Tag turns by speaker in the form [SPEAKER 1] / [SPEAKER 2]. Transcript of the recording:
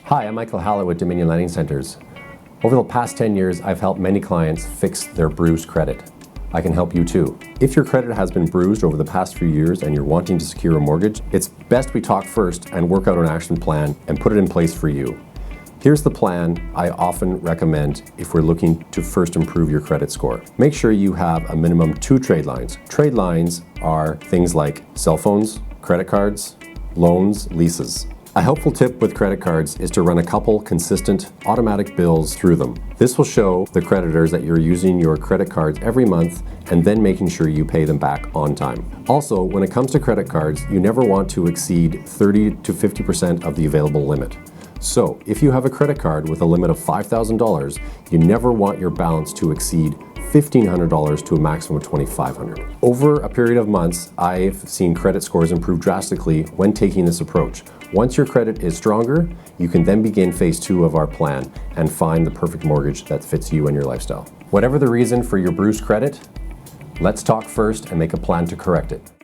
[SPEAKER 1] Hi, I'm Michael Hallett with Dominion Lending Centers. Over the past 10 years, I've helped many clients fix their bruised credit. I can help you too. If your credit has been bruised over the past few years and you're wanting to secure a mortgage, it's best we talk first and work out an action plan and put it in place for you. Here's the plan I often recommend if we're looking to first improve your credit score. Make sure you have a minimum 2 trade lines. Trade lines are things like cell phones, credit cards, loans, leases. A helpful tip with credit cards is to run a couple consistent automatic bills through them. This will show the creditors that you're using your credit cards every month and then making sure you pay them back on time. Also, when it comes to credit cards, you never want to exceed 30 to 50% of the available limit. So, if you have a credit card with a limit of $5,000, you never want your balance to exceed $1,500 to a maximum of $2,500. Over a period of months, I've seen credit scores improve drastically when taking this approach. Once your credit is stronger, you can then begin phase 2 of our plan and find the perfect mortgage that fits you and your lifestyle. Whatever the reason for your bruised credit, let's talk first and make a plan to correct it.